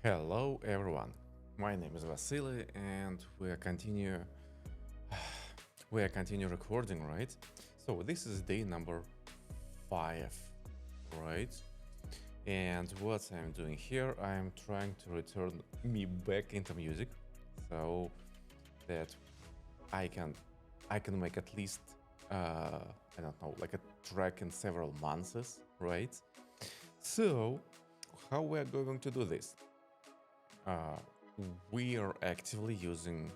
Hello everyone, my name is Vasily and we are continue recording, right? So this is day number 5, right? And what I'm doing here, I'm trying to return me back into music so that I can make at least I don't know, like a track in several months, right? So how we are going to do this? Uh, we are actively using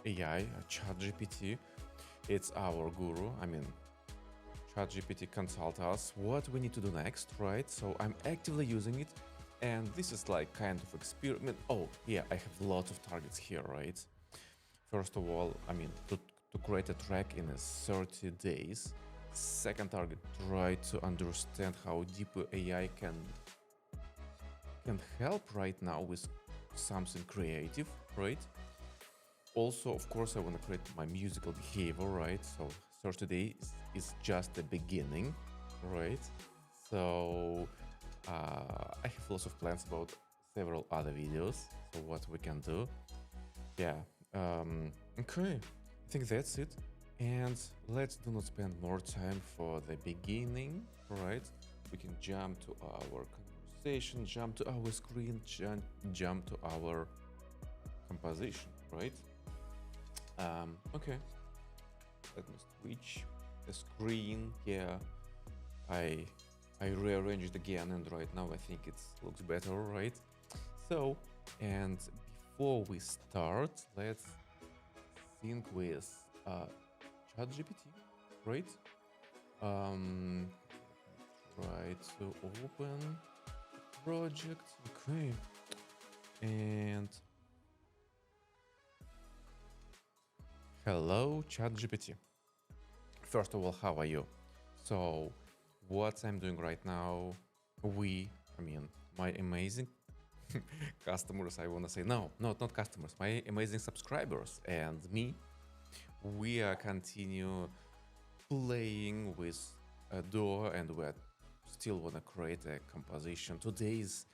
AI, ChatGPT. It's our guru. ChatGPT consults us what we need to do next, right? So I'm actively using it, and this is like kind of experiment. Oh, yeah, I have lots of targets here, right? First of all, to create a track in 30 days. Second target, try to understand how deep AI can help right now with something creative, right? Also, of course, I want to create my musical behavior, right? So 30 days is just the beginning, right? So I have lots of plans about several other videos, so what we can do. Yeah, okay, I think that's it. And let's do not spend more time for the beginning, right? We can jump to our conversation, jump to our screen, jump to our composition, right? Okay, let me switch the screen. Yeah, I I rearranged it again, and right now I think it looks better, right? So, and before we start, let's sync with ChatGPT, right? Um, try to open project. Okay, and hello, ChatGPT. First of all, how are you? So, what I'm doing right now, my amazing customers, I want to say, no, not customers, my amazing subscribers and me, we are continue playing with a door and we still want to create a composition. Today is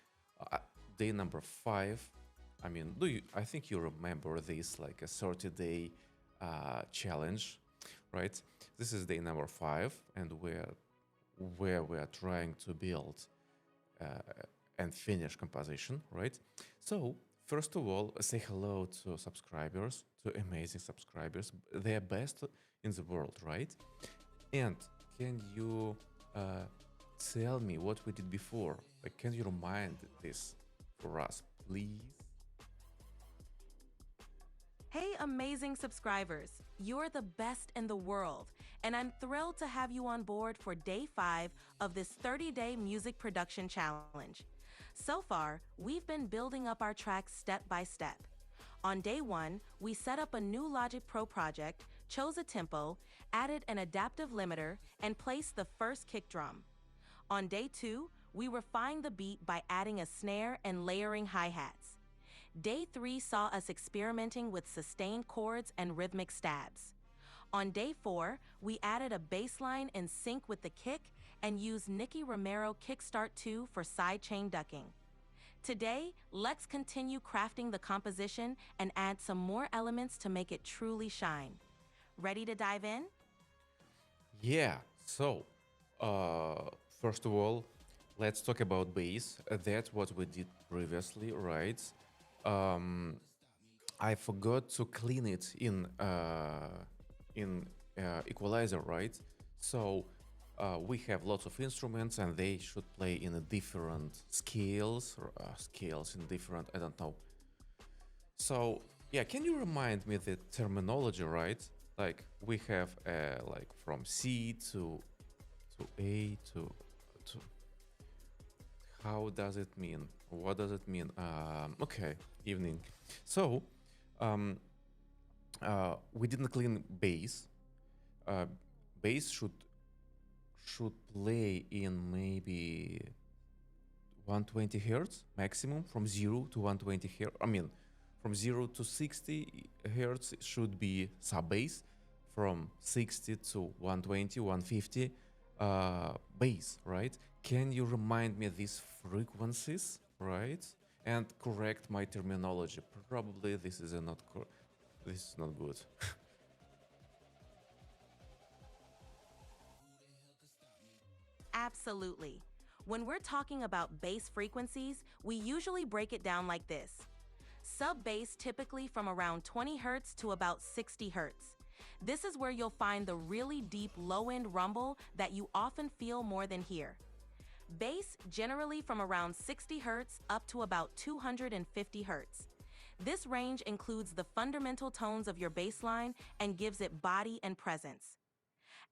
day number 5. I think you remember this, like a 30-day challenge, right? This is day number 5, and where we are trying to build uh, and finish composition, right? So first of all, say hello to subscribers, to amazing subscribers. They are best in the world, right? And can you tell me what we did before? Like, can you remind this for us, please? Hey, amazing subscribers! You're the best in the world, and I'm thrilled to have you on board for day 5 of this 30-day music production challenge. So far, we've been building up our tracks step by step. On day 1, we set up a new Logic Pro project, chose a tempo, added an adaptive limiter, and placed the first kick drum. On day 2, we refined the beat by adding a snare and layering hi-hats. Day 3 saw us experimenting with sustained chords and rhythmic stabs. On day 4, we added a bass line in sync with the kick and used Nicky Romero Kickstart 2 for sidechain ducking. Today, let's continue crafting the composition and add some more elements to make it truly shine. Ready to dive in? Yeah. So, first of all, let's talk about bass. That's what we did previously, right? Um, I forgot to clean it in equalizer, right? So we have lots of instruments, and they should play in a different scales, or, scales in different, I don't know. So yeah, can you remind me the terminology, right? Like we have like from C to A to how does it mean? What does it mean? Okay, evening. So um, we didn't clean bass. Uh, Bass should play in maybe 120 hertz maximum, from 0 to 120 hertz. From 0 to 60 hertz should be sub bass. From 60 to 120, 150 bass, right? Can you remind me these frequencies, right? and correct my terminology. Probably this is this is not good. Absolutely. When we're talking about bass frequencies, we usually break it down like this. Sub bass typically from around 20 Hz to about 60 Hz. This is where you'll find the really deep low-end rumble that you often feel more than hear. Bass generally from around 60 Hz up to about 250 Hz. This range includes the fundamental tones of your bass line and gives it body and presence.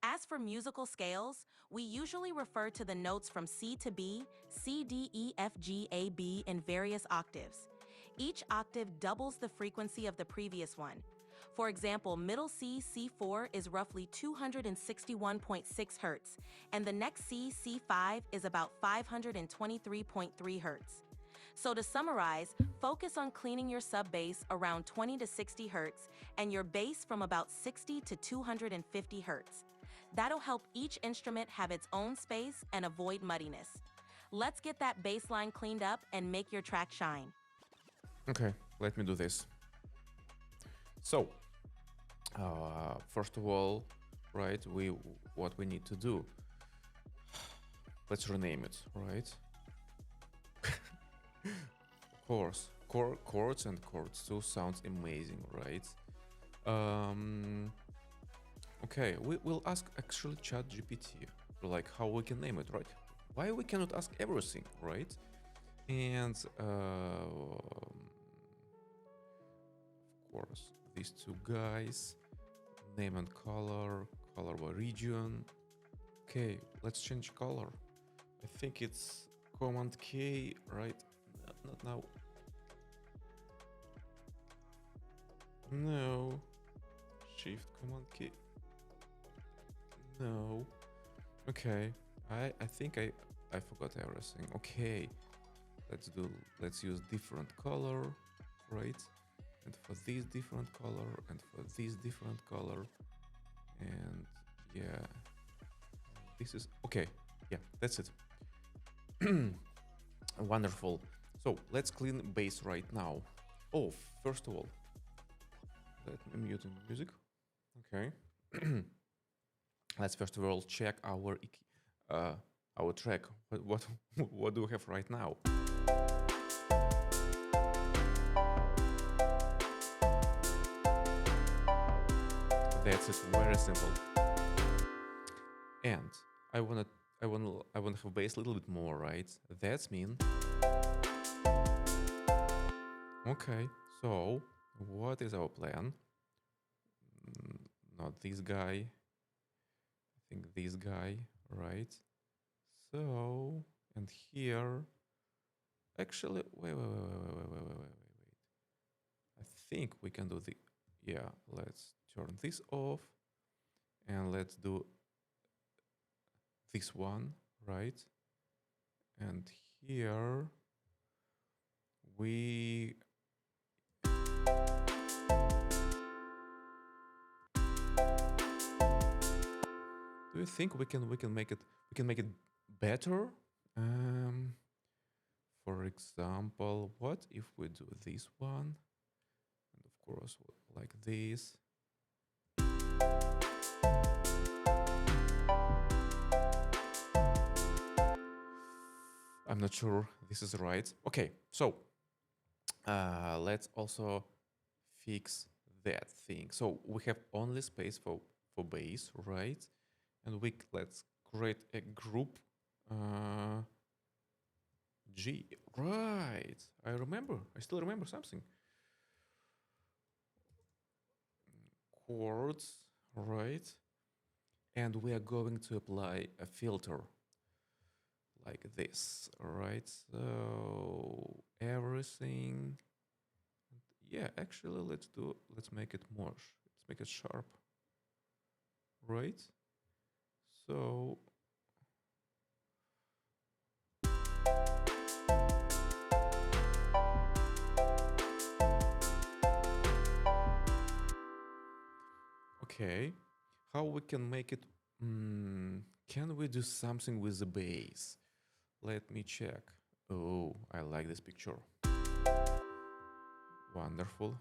As for musical scales, we usually refer to the notes from C to B, C, D, E, F, G, A, B in various octaves. Each octave doubles the frequency of the previous one. For example, middle C, C4 is roughly 261.6 Hz, and the next C, C5 is about 523.3 Hz. So to summarize, focus on cleaning your sub bass around 20 to 60 Hz and your bass from about 60 to 250 Hz. That'll help each instrument have its own space and avoid muddiness. Let's get that bass line cleaned up and make your track shine. Okay, let me do this. So, first of all, right, what we need to do. Let's rename it, right? Of course, chords and chords too sounds amazing, right? Okay, we will ask actually ChatGPT, like how we can name it, right? Why we cannot ask everything, right? And of course, these two guys, name and color by region. Okay, let's change color. I think it's Command K, right? Not now. No. Shift Command K. No. Okay. I think I forgot everything. Okay. Let's use different color, right? And for this different color and for this different color. And yeah. This is okay. Yeah, that's it. Wonderful. So let's clean bass right now. Oh, first of all, let me mute the music. Okay. Let's first of all check our track. What do we have right now? That's it. Very simple. And I wanna have bass a little bit more, right? That's mean. Okay, so what is our plan? Not this guy. I think this guy, right? So, and here, actually, wait. I think we can do yeah, let's turn this off and let's do this one, right? And here we do you think we can make it better? For example, what if we do this one? And of course, like this. I'm not sure this is right. Okay, so let's also fix that thing. So we have only space for bass, right? And let's create a group G. Right. I still remember something. Chords, right? And we are going to apply a filter like this, right? So everything. Yeah, actually, let's make it more. Let's make it sharp, right? So okay, how we can make it? Can we do something with the bass? Let me check. Oh, I like this picture. Wonderful.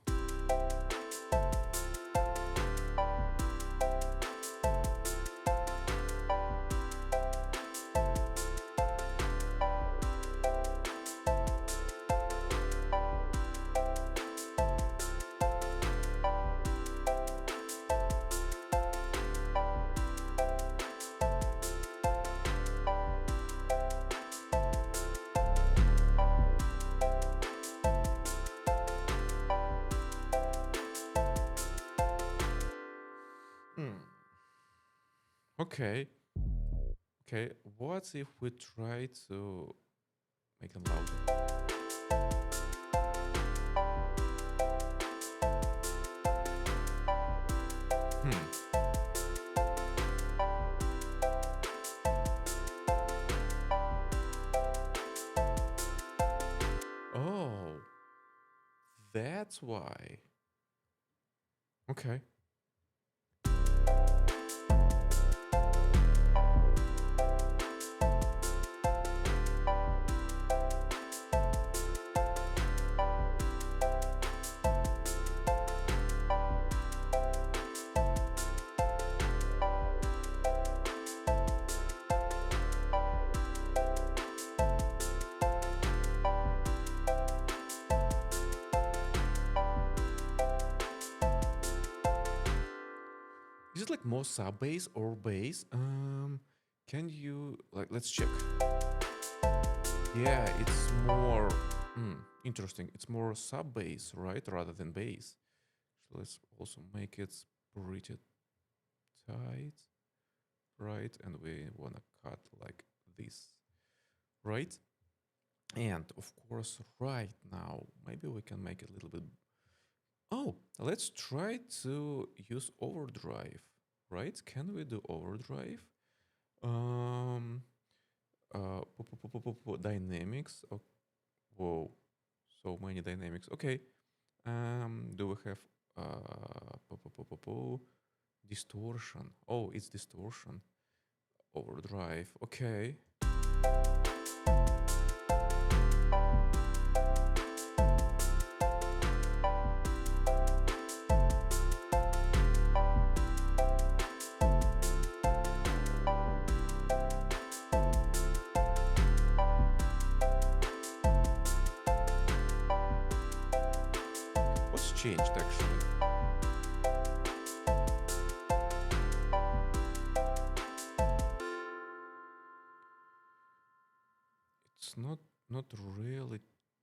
Okay. Okay. What if we try to make them louder? Oh, that's why. Okay. Is it like more sub bass or bass? Can you like let's check. Yeah, it's more interesting. It's more sub bass, right, rather than bass. So let's also make it pretty tight, right? And we wanna cut like this, right? And of course, right now, maybe we can make it a little bit. Oh, let's try to use overdrive, right? Can we do overdrive? Um, dynamics. Oh, whoa, so many dynamics. Okay. Do we have distortion? Oh, it's distortion. Overdrive. Okay. What's changed actually? It's not really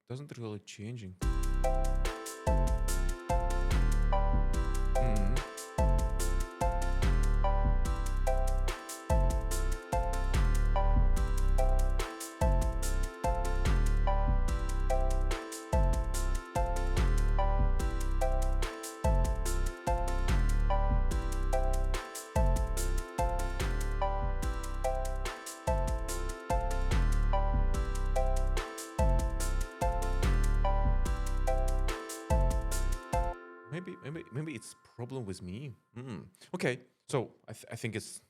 doesn't really changing. Maybe it's problem with me. Okay, so I think it's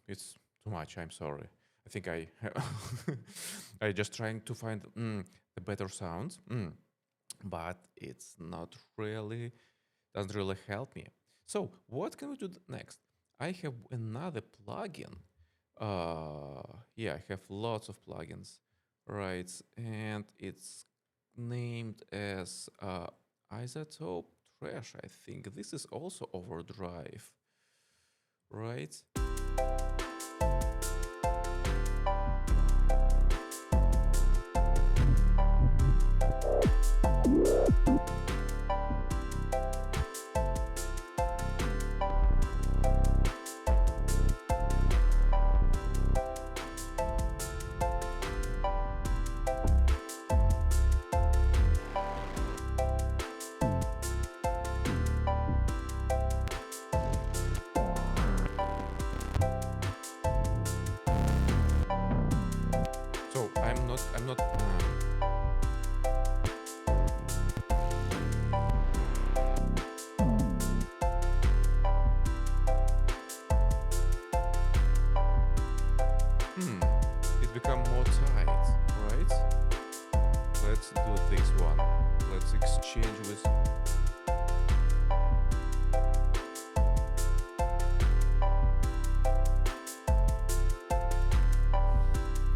too much. I'm sorry. I think I just trying to find the better sounds, but it's not really doesn't really help me. So what can we do next? I have another plugin. Yeah, I have lots of plugins, right? And it's named as iZotope Trash. I think this is also overdrive, right? So I'm not. It become more tight, right? Let's do this one. Let's exchange with.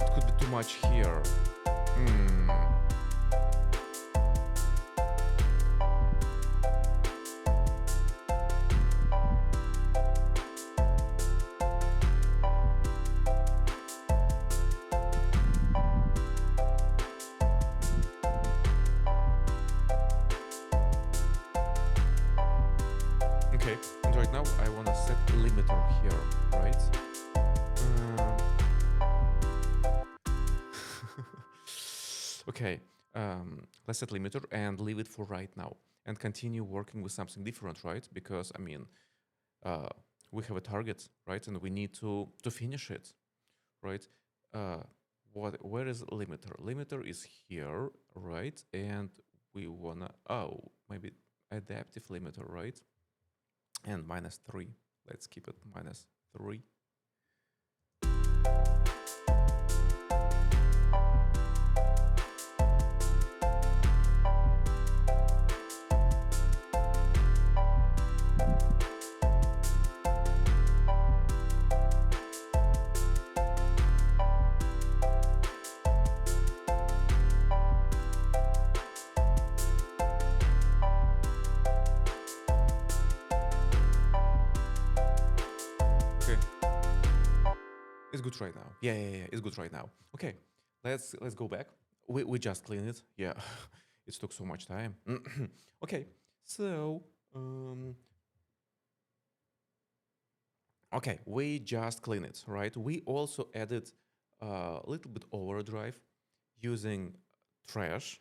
It could be too much here. Hmm. Okay, and right now I wanna set limiter here, right? Okay, let's set limiter and leave it for right now and continue working with something different, right? Because I mean, uh, we have a target, right? And we need to finish it, right? Uh, where is limiter? Limiter is here, right? And we wanna, oh, maybe adaptive limiter, right? And -3. Let's keep it -3. Okay, it's good right now. Yeah, it's good right now. Okay, let's go back. We just clean it. Yeah, it took so much time. Okay, so okay, we just clean it, right? We also added a little bit overdrive using trash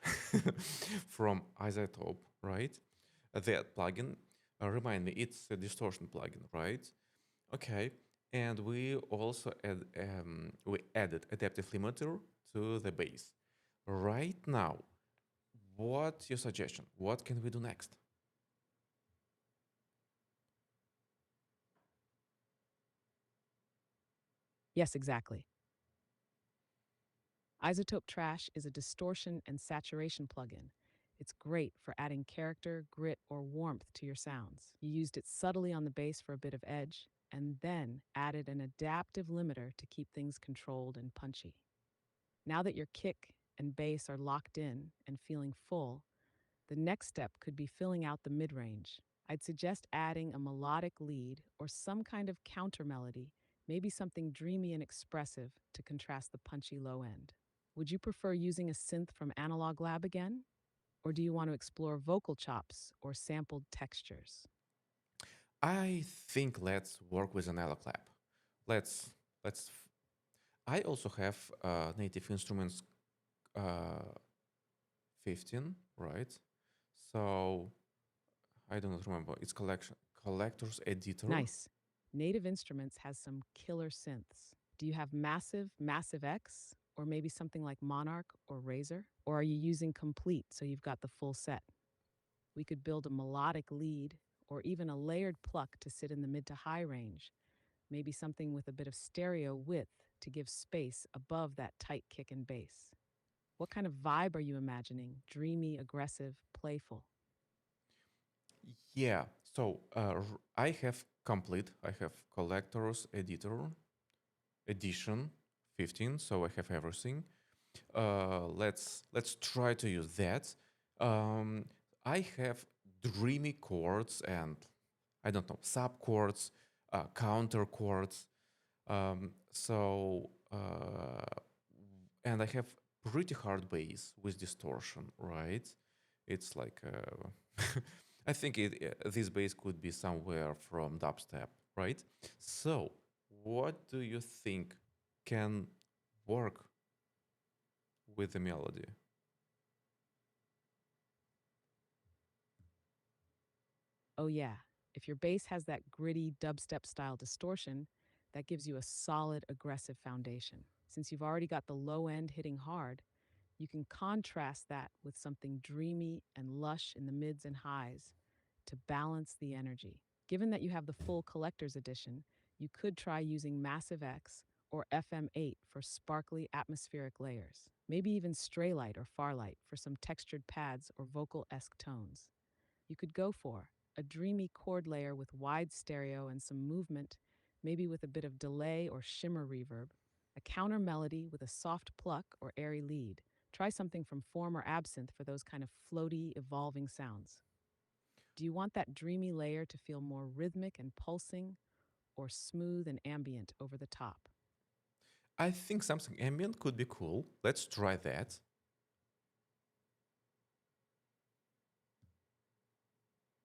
from iZotope, right? That plugin. Remind me, it's a distortion plugin, right? Okay, and we added adaptive limiter to the bass. Right now, what's your suggestion? What can we do next? Yes, exactly. iZotope Trash is a distortion and saturation plugin. It's great for adding character, grit, or warmth to your sounds. You used it subtly on the bass for a bit of edge, and then added an adaptive limiter to keep things controlled and punchy. Now that your kick and bass are locked in and feeling full, the next step could be filling out the mid range. I'd suggest adding a melodic lead or some kind of counter melody, maybe something dreamy and expressive to contrast the punchy low end. Would you prefer using a synth from Analog Lab again? Or do you want to explore vocal chops or sampled textures? I think let's work with an clap. Let's. I also have native instruments 15, right? So I do not remember. It's collector's editor. Nice. Native Instruments has some killer synths. Do you have Massive X, or maybe something like Monarch or Razor? Or are you using Komplete so you've got the full set? We could build a melodic lead or even a layered pluck to sit in the mid to high range, maybe something with a bit of stereo width to give space above that tight kick and bass. What kind of vibe are you imagining? Dreamy, aggressive, playful? Yeah. So I have complete. I have collector's editor edition 15. So I have everything. Let's try to use that. I have dreamy chords and I don't know sub chords, counter chords. And I have pretty hard bass with distortion, right? It's like I think this bass could be somewhere from dubstep, right? So, what do you think can work with the melody? Oh, yeah. If your bass has that gritty dubstep style distortion, that gives you a solid, aggressive foundation. Since you've already got the low end hitting hard, you can contrast that with something dreamy and lush in the mids and highs to balance the energy. Given that you have the full collector's edition, you could try using Massive X or FM8 for sparkly atmospheric layers. Maybe even stray light or far light for some textured pads or vocal-esque tones. You could go for a dreamy chord layer with wide stereo and some movement, maybe with a bit of delay or shimmer reverb, a counter melody with a soft pluck or airy lead. Try something from Form or Absinthe for those kind of floaty, evolving sounds. Do you want that dreamy layer to feel more rhythmic and pulsing, or smooth and ambient over the top? I think something ambient could be cool. Let's try that.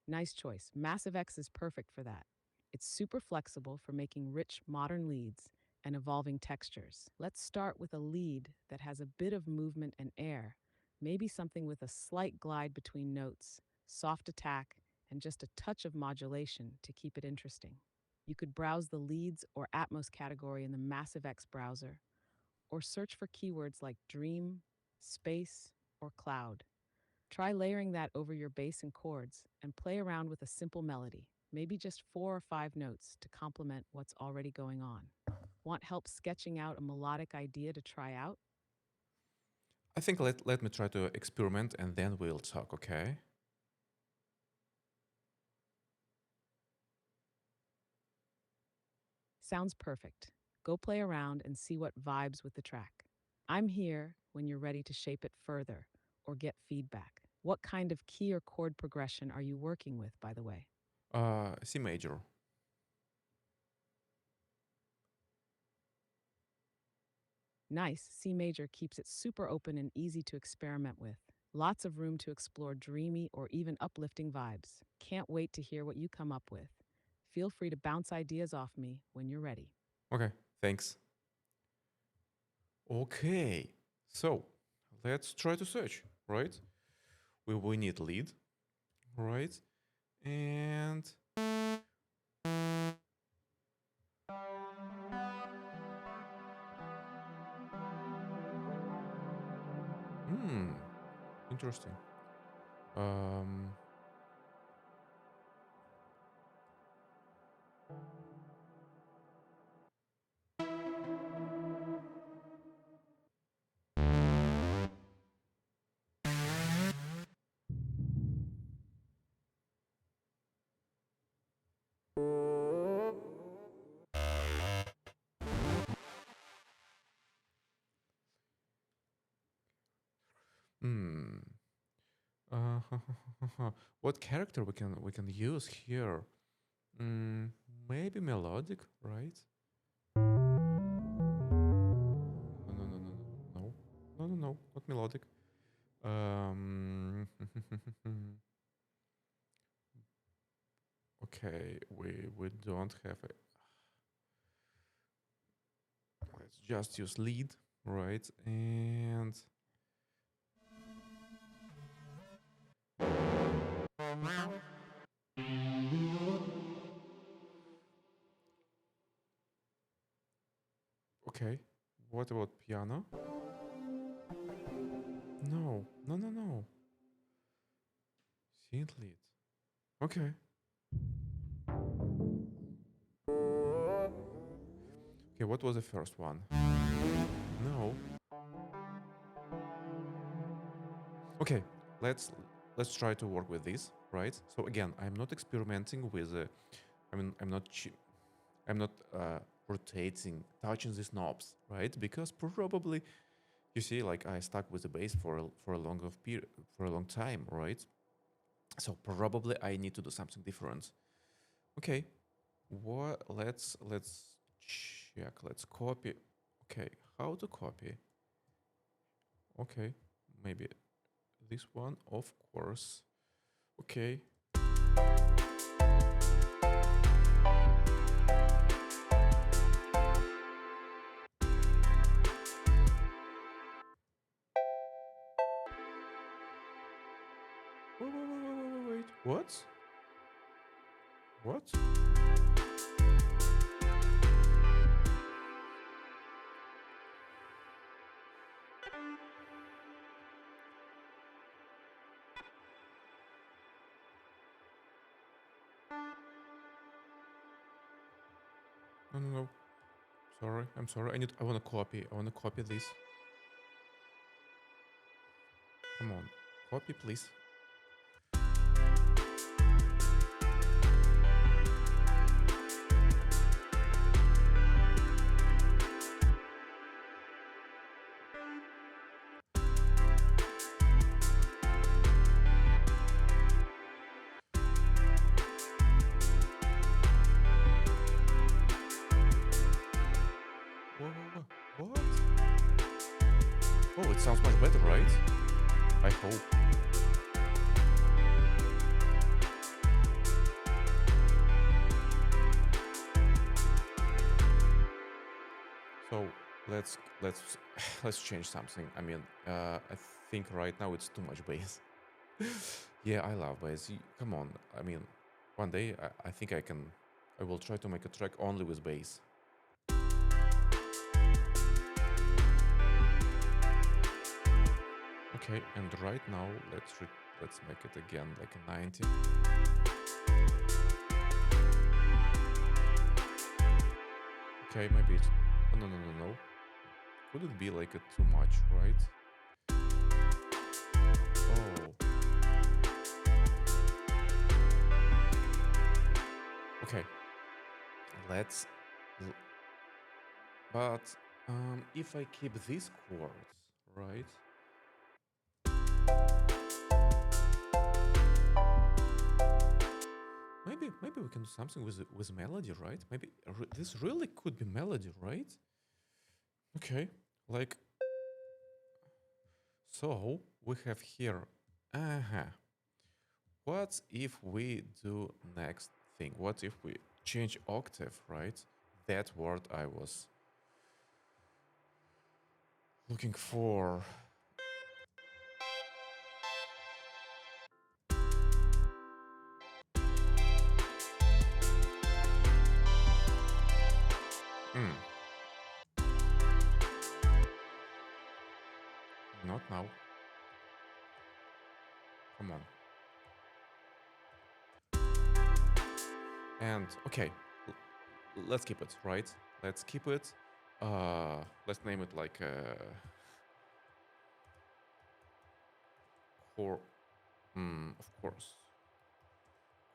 Nice choice. Massive X is perfect for that. It's super flexible for making rich, modern leads and evolving textures. Let's start with a lead that has a bit of movement and air, maybe something with a slight glide between notes, soft attack, and just a touch of modulation to keep it interesting. You could browse the leads or Atmos category in the Massive X browser, or search for keywords like dream, space, or cloud. Try layering that over your bass and chords and play around with a simple melody, maybe just 4 or 5 notes to complement what's already going on. Want help sketching out a melodic idea to try out? I think let me try to experiment and then we'll talk, okay? Sounds perfect. Go play around and see what vibes with the track. I'm here when you're ready to shape it further or get feedback. What kind of key or chord progression are you working with, by the way? C major. Nice, C major keeps it super open and easy to experiment with. Lots of room to explore dreamy or even uplifting vibes. Can't wait to hear what you come up with. Feel free to bounce ideas off me when you're ready. Okay, thanks. Okay, so let's try to search, right? We need lead, right? And interesting. Um, hmm. Uh, what character we can use here? Mm, maybe melodic, right? No, no, no, no, no, no, no, no, not melodic. Um, okay, we don't have a. Let's just use lead, right? And okay, what about piano? No, no, no, no. Synth lead. Okay. Okay, what was the first one? No. Okay, let's try to work with this, right? So again, I'm not experimenting with I'm not rotating, touching these knobs, right? Because probably you see, like I stuck with the bass for a for a long time, right? So probably I need to do something different. Okay, what? Let's check. Let's copy. Okay, how to copy? Okay, maybe this one, of course. Okay. Wait. What? What? No, no, no. Sorry, I'm sorry. I wanna copy. I wanna copy this. Come on, copy, please. Whoa, whoa, whoa. What? Oh, it sounds much better, right? I hope. So let's let's change something. I mean, I think right now it's too much bass. Yeah, I love bass. Come on. I mean, one day I think I will try to make a track only with bass. Okay, and right now let's make it again like a 90. Okay, maybe it's no. Could it be like a too much, right? Oh. Okay. Let's but if I keep these chords, right? Maybe we can do something with melody, right? Maybe this really could be melody, right? Okay, like so we have here. What if we do next thing? What if we change octave, right? That word I was looking for. Hmm. Not now. Come on. And okay, let's keep it, right? Let's keep it. Let's name it like chord. Of course,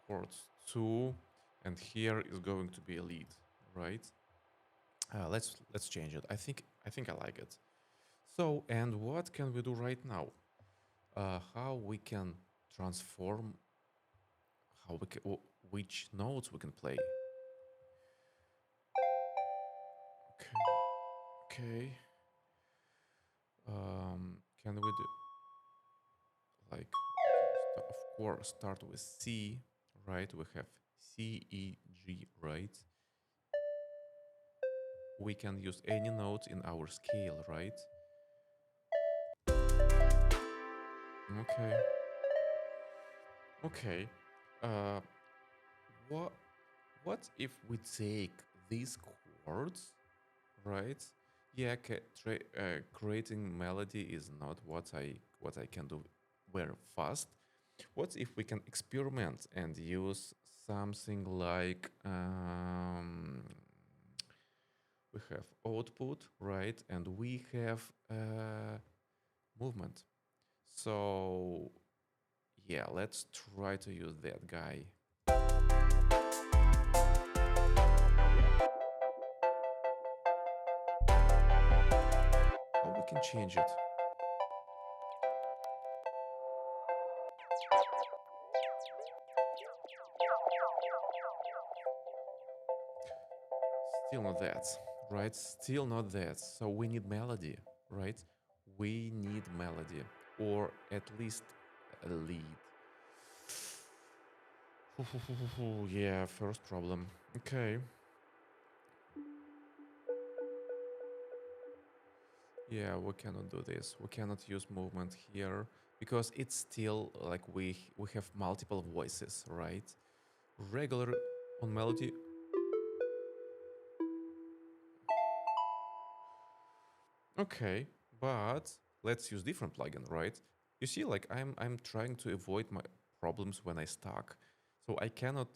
chords 2, and here is going to be a lead, right? Let's change it. I think I like it. So, and what can we do right now? How we can transform? How we can, which notes we can play? Okay. Can we do like? Of course, start with C, right? We have C, E, G, right? We can use any note in our scale, right? Okay. Okay. Uh, what what if we take these chords, right? Yeah, creating melody is not what I can do very fast. What if we can experiment and use something like we have output, right? And we have movement. So yeah, let's try to use that guy. How we can change it? Still not that, right? Still not that. So we need melody, right? We need melody, or at least a lead. Yeah, first problem. Okay. Yeah, we cannot do this. We cannot use movement here because it's still like we have multiple voices, right? Regular on melody. Okay, but let's use different plugin, right? You see, like I'm trying to avoid my problems when I stuck. So I cannot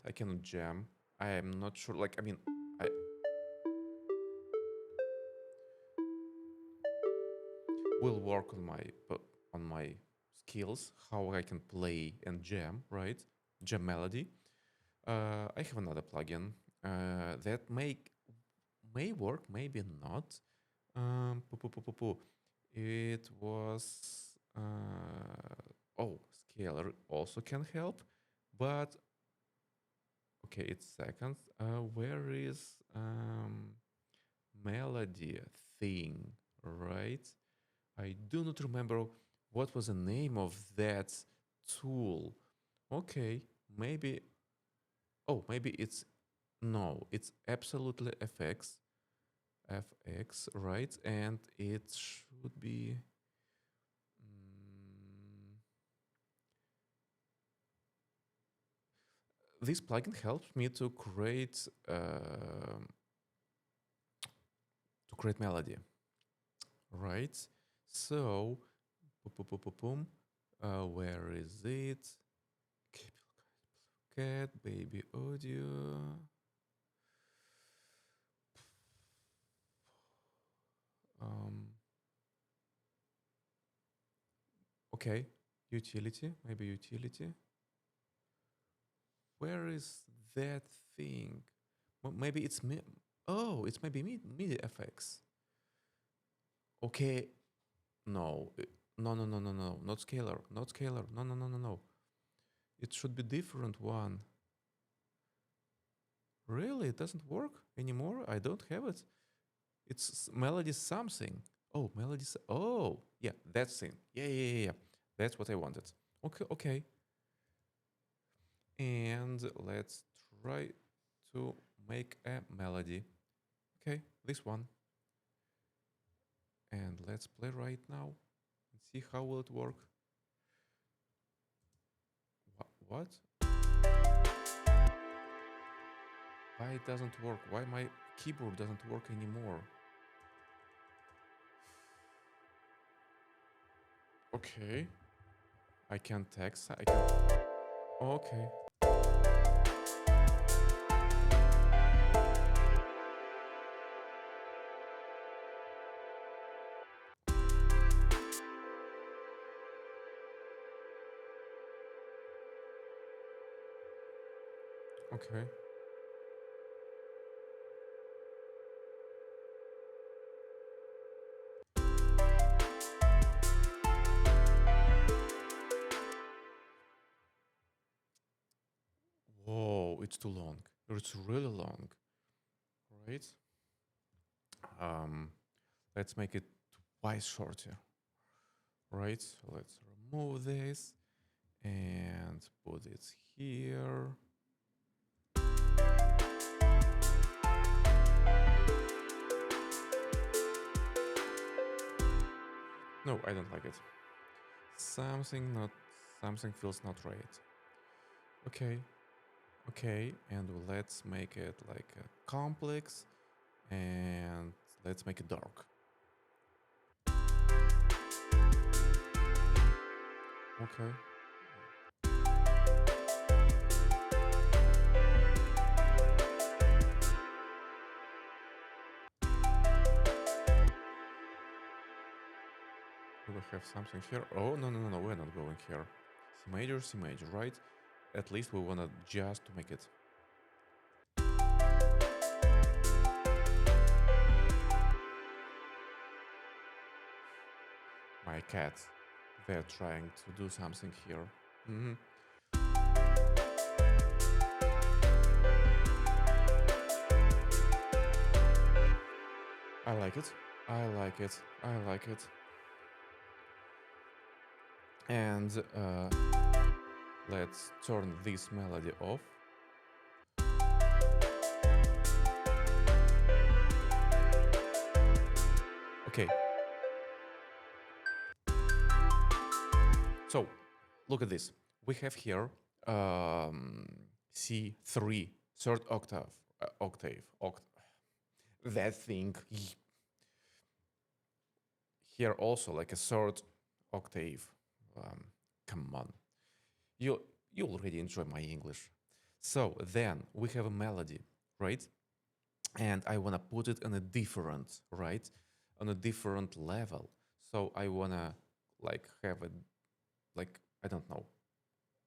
jam. I am not sure. Like I mean, I will work on my skills, how I can play and jam, right? Jam melody. I have another plugin that may work, maybe not. It was scalar also can help, but okay, it's second. Where is melody thing, right? I do not remember what was the name of that tool. Okay, maybe. Oh, maybe it's no. It's absolutely FX, right? And it should be. mm, this plugin helps me to create melody, right? So, boom, where is it? Cat, baby audio. Okay, utility, maybe utility. Where is that thing? Well, maybe it's me. Oh, it's maybe MIDI FX. Okay, no, no, not scalar, not scalar. No. It should be different one. Really, it doesn't work anymore. I don't have it. It's melody something. Oh, melody. Oh, yeah, that's thing. Yeah. That's what I wanted. Okay. And let's try to make a melody. Okay, this one. And let's play right now and see how will it work. What? Why it doesn't work? Why my keyboard doesn't work anymore? Okay. I can text. I can. Okay. Okay. Whoa, it's too long. It's really long. Right? Um, let's make it twice shorter. Right? So let's remove this and put it here. No, I don't like it. Something feels not right. Okay, and let's make it like a complex, and let's make it dark. Okay. Do we have something here? Oh, no, we're not going here. C major, right? At least we wanna just to make it. My cats, they're trying to do something here. I like it. And let's turn this melody off. Okay. So, look at this. We have here C3, third octave. That thing. Here also like a third octave. Come on. You already enjoy my English. So then we have a melody, right? And I want to put it on a different, right? On a different level. So I wanna like have a like I don't know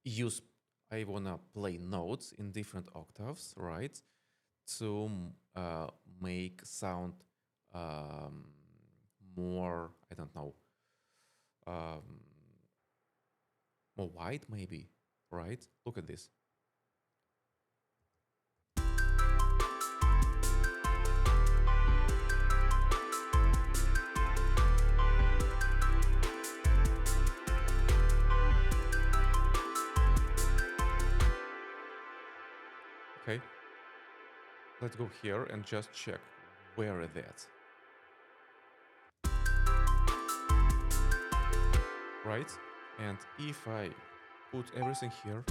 use I wanna play notes in different octaves, right? To make sound um, more I don't know um, more wide maybe, right? Look at this. Okay, let's go here and just check where is that, right? And if I put everything here,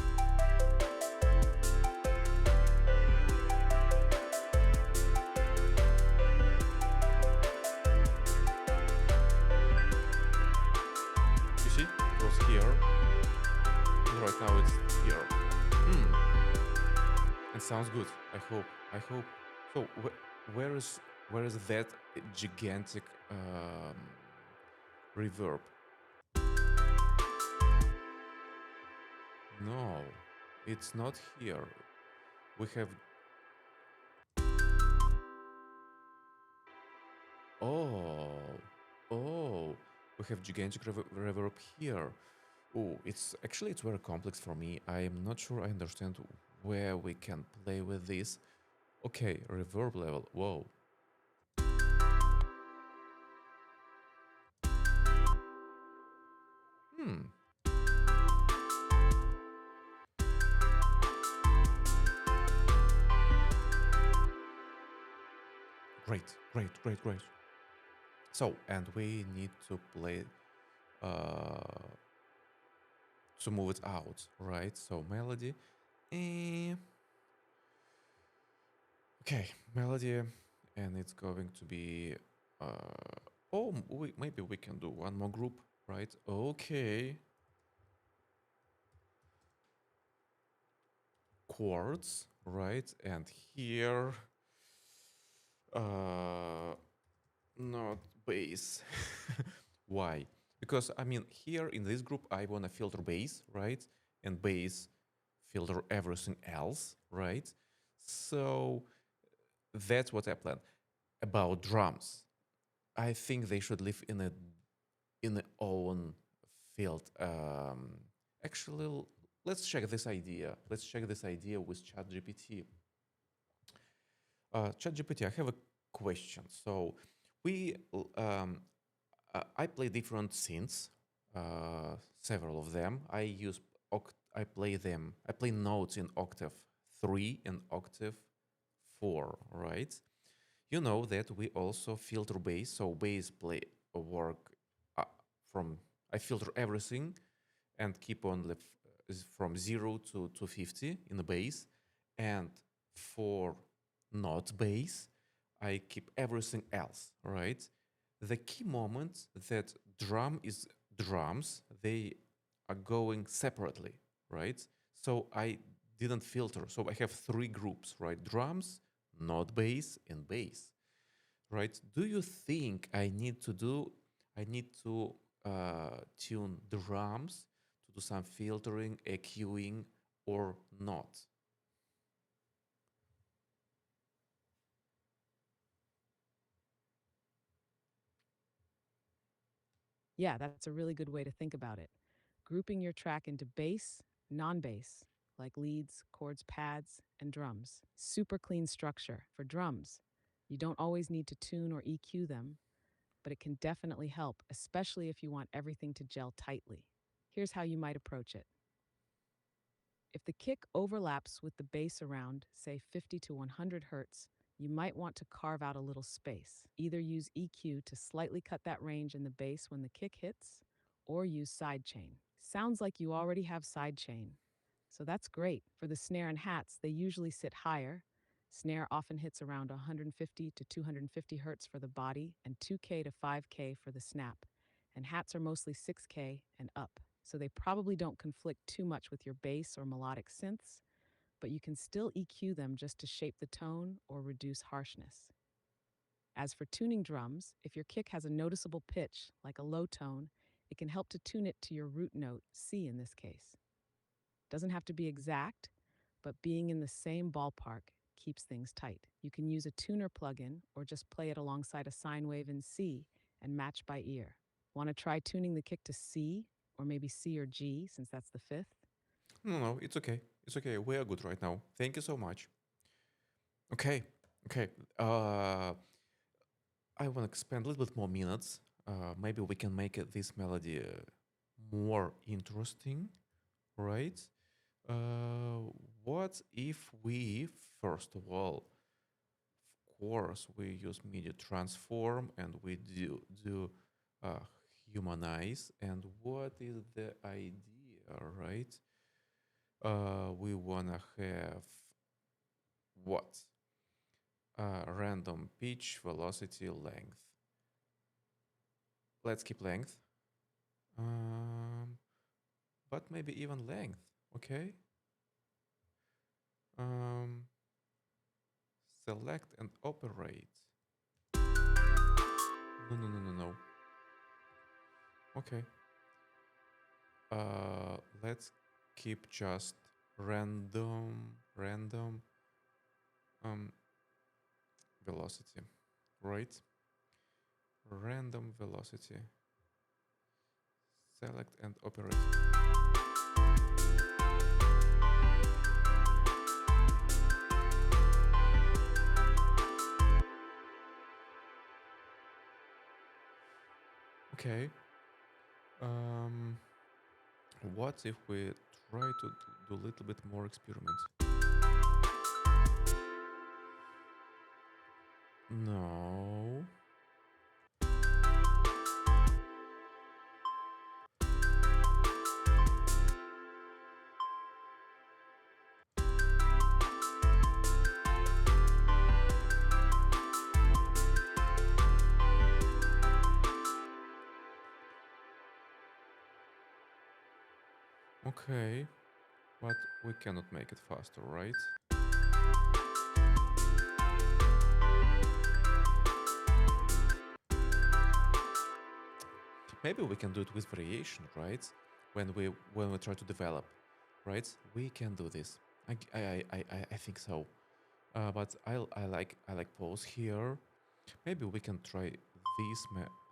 you see, it was here, and right now it's here. It sounds good. I hope. I hope. So where is that gigantic reverb? No, it's not here. We have oh oh we have gigantic reverb here. Oh, it's very complex for me. I am not sure I understand where we can play with this. Okay, reverb level. Whoa. Hmm. Great, great, great, great. So, and we need to play uh, to move it out, right? So melody. Eh, okay, melody, and it's going to be. Oh, maybe we can do one more group, right? Okay, chords, right? And here, uh, not bass. Why? Because I mean, here in this group, I wanna filter bass, right? And bass filter everything else, right? So that's what I plan. About drums, I think they should live in their own field. Actually, let's check this idea. Let's check this idea with ChatGPT. ChatGPT, I have a question. So we, I play different synths, several of them. I play them. I play notes in octave 3 and octave 4, right? You know that we also filter bass, so bass play work uh, from I filter everything and keep on from 0 to 250 in the bass, and for not bass, I keep everything else, right? The key moment that drums, they are going separately, right? So I didn't filter. So I have three groups, right? Drums, not bass, and bass, right? Do you think I need to tune drums to do some filtering, EQing, or not? Yeah, that's a really good way to think about it. Grouping your track into bass, non bass, like leads, chords, pads, and drums. Super clean structure. For drums, you don't always need to tune or EQ them, but it can definitely help, especially if you want everything to gel tightly. Here's how you might approach it. If the kick overlaps with the bass around, say 50 to 100 hertz, you might want to carve out a little space. Either use EQ to slightly cut that range in the bass when the kick hits, or use sidechain. Sounds like you already have sidechain. So that's great. For the snare and hats, they usually sit higher. Snare often hits around 150 to 250 hertz for the body and 2K to 5K for the snap. And hats are mostly 6K and up, so they probably don't conflict too much with your bass or melodic synths, but you can still EQ them just to shape the tone or reduce harshness. As for tuning drums, if your kick has a noticeable pitch, like a low tone, it can help to tune it to your root note, C in this case. Doesn't have to be exact, but being in the same ballpark keeps things tight. You can use a tuner plugin or just play it alongside a sine wave in C and match by ear. Want to try tuning the kick to C or maybe C or G since that's the fifth? No, no, it's okay. It's okay. We are good right now. Thank you so much. Okay, okay. I want to spend a little bit more minutes. Maybe we can make this melody more interesting, right? Uh, what if we, first of all, of course, we use media transform and we do uh, humanize. And what is the idea, right? We wanna have what? Random pitch, velocity, length. Let's keep length, um, but maybe even length. Okay. Um, Select and operate. No, no, no, no, no. Okay. Let's keep just random um velocity, right? Random velocity. Select and operate. Okay. Um, what if we try to do a little bit more experiments? No. Okay, but we cannot make it faster, right? Maybe we can do it with variation, right? When we try to develop, right? We can do this. I think so. But I like pause here. Maybe we can try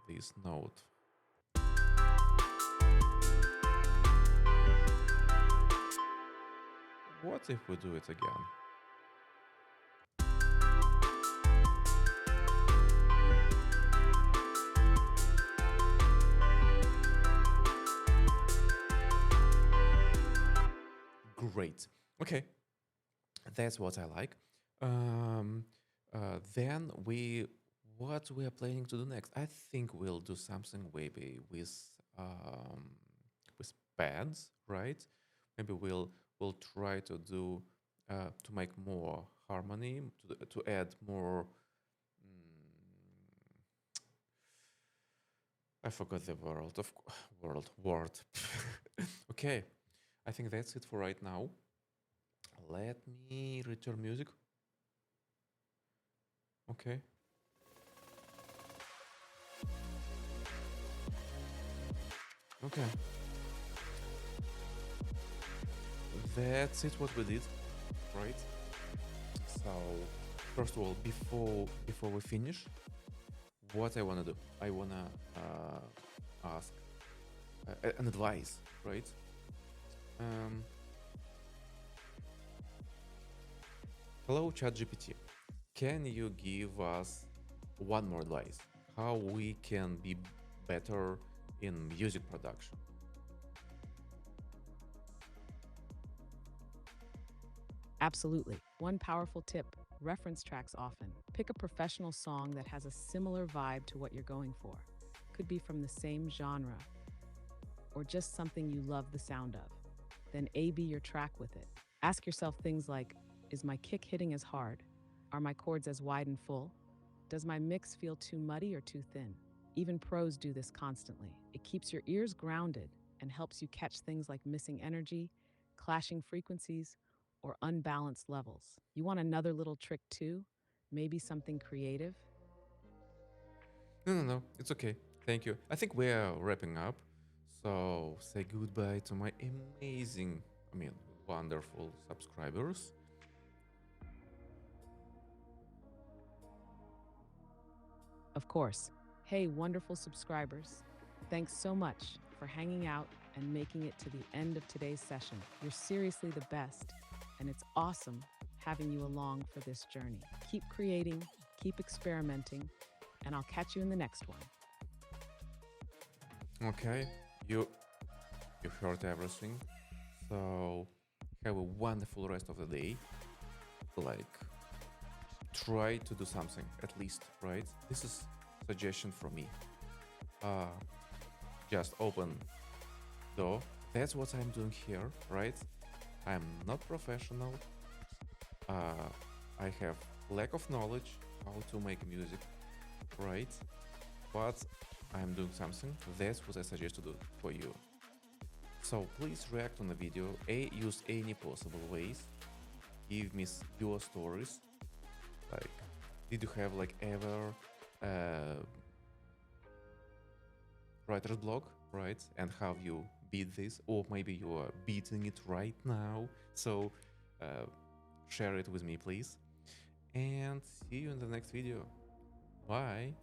this note. What if we do it again? Great. Okay, that's what I like. Um, then what we are planning to do next? I think we'll do something maybe with pads, right? Maybe we'll try to do to make more harmony, to add more. I forgot the word. Okay, I think that's it for right now. Let me return music. Okay. Okay. That's it what we did, right? So first of all, before we finish, what I wanna do, I wanna ask an advice, right? Um, Hello, ChatGPT. Can you give us one more advice? How we can be better in music production? Absolutely. One powerful tip: reference tracks often. Pick a professional song that has a similar vibe to what you're going for. Could be from the same genre or just something you love the sound of. Then A B your track with it. Ask yourself things like: is my kick hitting as hard? Are my chords as wide and full? Does my mix feel too muddy or too thin? Even pros do this constantly. It keeps your ears grounded and helps you catch things like missing energy, clashing frequencies, or unbalanced levels. You want another little trick too? Maybe something creative? No, it's okay. Thank you. I think we are wrapping up. So say goodbye to my amazing, I mean, wonderful subscribers. Of course. Hey, wonderful subscribers. Thanks so much for hanging out and making it to the end of today's session. You're seriously the best, and it's awesome having you along for this journey. Keep creating, keep experimenting, and I'll catch you in the next one. Okay, you heard everything. So have a wonderful rest of the day. Like try to do something at least, right? This is suggestion from me. Just open door. That's what I'm doing here, right? I'm not professional. I have lack of knowledge how to make music, right? But I'm doing something. That's what I suggest to do for you. So please react on the video. Use any possible ways. Give me your stories. Like, did you have like ever writer's block, right? And how you beat this, or maybe you are beating it right now. So share it with me, please. And see you in the next video. Bye.